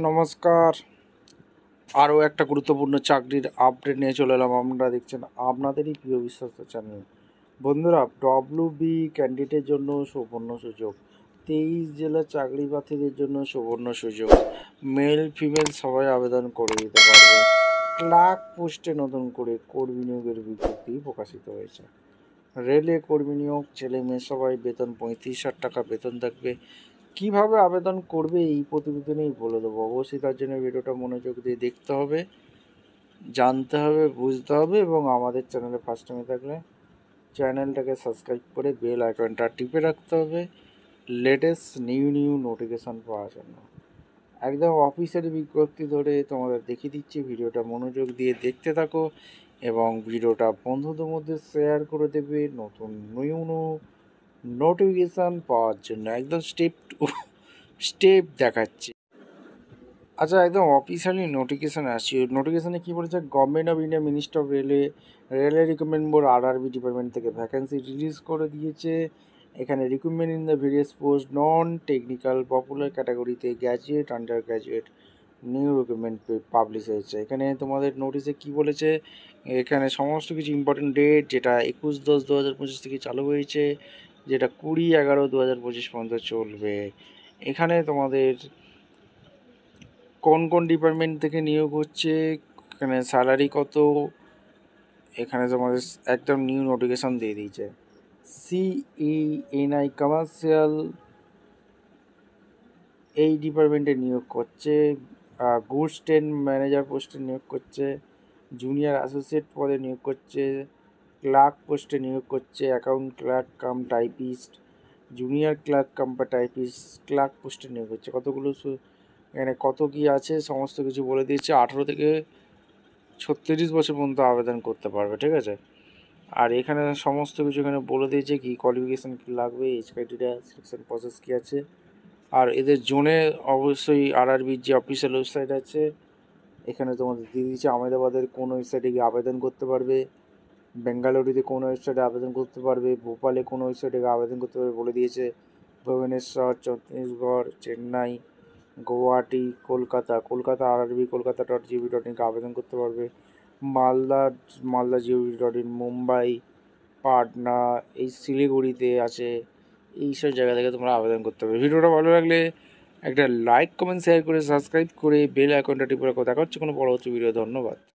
নমস্কার। আরও একটা গুরুত্বপূর্ণ চাকরির আপডেট নিয়ে চলে এলাম। আমরা দেখছেন আপনাদেরই প্রিয় বিশ্বস্ত চ্যানেল। বন্ধুরা, WB ক্যান্ডিডেটের জন্য সুবর্ণ সুযোগ। 23 জেলার চাকরি প্রার্থীদের জন্য সুবর্ণ সুযোগ। মেল ফিমেল সবাই আবেদন করে দিতে পারবে। ক্লার্ক পোস্টে নতুন করে কর্মী নিয়োগের বিজ্ঞপ্তি প্রকাশিত হয়েছে। রেলে কর্মী নিয়োগ, ছেলে মেয়ে সবাই, বেতন 35,000 টাকা বেতন থাকবে। কিভাবে আবেদন করবে এই প্রতিবেদনেই বলে দেবো। অবশ্যই তার জন্য ভিডিওটা মনোযোগ দিয়ে দেখতে হবে, জানতে হবে, বুঝতে হবে এবং আমাদের চ্যানেলে ফার্স্ট টাইমে থাকলে চ্যানেলটাকে সাবস্ক্রাইব করে বেল আইকনটা টিপে রাখতে হবে লেটেস্ট নিউ নোটিফিকেশান পাওয়ার জন্য। একদম অফিসিয়ালি বিজ্ঞপ্তি ধরে তোমাদের দেখিয়ে দিচ্ছি। ভিডিওটা মনোযোগ দিয়ে দেখতে থাকো এবং ভিডিওটা বন্ধুদের মধ্যে শেয়ার করে দেবে নতুন নিউ নোটিফিকেশান পাওয়ার জন্য। একদম স্টেপ দেখাচ্ছি। আচ্ছা, একদম অফিসিয়ালি নোটিফিকেশানে আসছি। নোটিফিকেশানে কী বলেছে? Government of India, minister of railway recruitment board RRB department থেকে ভ্যাকেন্সি রিলিজ করে দিয়েছে। এখানে recruitment in the various post non technical popular ক্যাটাগরিতে graduate, under graduate new recruitment publish হয়েছে। এখানে তোমাদের নোটিশে কি বলেছে? এখানে সমস্ত কিছু ইম্পর্টেন্ট ডেট, যেটা 21/10/2025 থেকে চালু হয়েছে, যেটা 20/11/2025 পর্যন্ত চলবে। এখানে তোমাদের কোন কোন ডিপার্টমেন্ট থেকে নিয়োগ হচ্ছে, এখানে স্যালারি কত, এখানে তোমাদের একদম নিউ নোটিফিকেশান দিয়ে দিয়েছে। CENI কমার্শিয়াল এই ডিপার্টমেন্টে নিয়োগ করছে। গুডস ট্রেন ম্যানেজার পোস্টে নিয়োগ করছে। জুনিয়র অ্যাসোসিয়েট পদে নিয়োগ করছে। ক্লার্ক পোস্টে নিয়োগ করছে। Account clerk cum typist, junior clerk cum typist clerk পোস্টে নিয়োগ করছে। কতগুলো এখানে কত কী আছে সমস্ত কিছু বলে দিয়েছে। 18 থেকে 36 বছর পর্যন্ত আবেদন করতে পারবে, ঠিক আছে। আর এখানে সমস্ত কিছু এখানে বলে দিয়েছে কী কোয়ালিফিকেশান কী লাগবে, এজ ক্রাইটেরিয়া, সিলেকশন প্রসেস কী আছে। আর এদের জোনে অবশ্যই RRBর যে অফিসিয়াল ওয়েবসাইট আছে এখানে তোমাদের দিয়ে দিয়েছে। আহমেদাবাদের কোন ওয়েবসাইটে গিয়ে আবেদন করতে পারবে, বেঙ্গালুরুতে কোন ওয়েবসাইটে আবেদন করতে পারবে, ভোপালে কোন ওয়েবসাইটে গিয়ে আবেদন করতে পারবে বলে দিয়েছে। ভুবনেশ্বর, ছত্তিশগড়, চেন্নাই, গুয়াহাটি, কলকাতা RRB কলকাতা.gov.in আবেদন করতে পারবে। মালদা gov.in, মুম্বাই, পাটনা, এই শিলিগুড়িতে আছে। এইসব জায়গা থেকে তোমরা আবেদন করতে পারবে। ভিডিওটা ভালো লাগলে একটা লাইক, কমেন্ট, শেয়ার করে সাবস্ক্রাইব করে বেল আইকনটা টিপে রাখো। দেখা হচ্ছে কোনো পরবর্তী ভিডিও। ধন্যবাদ।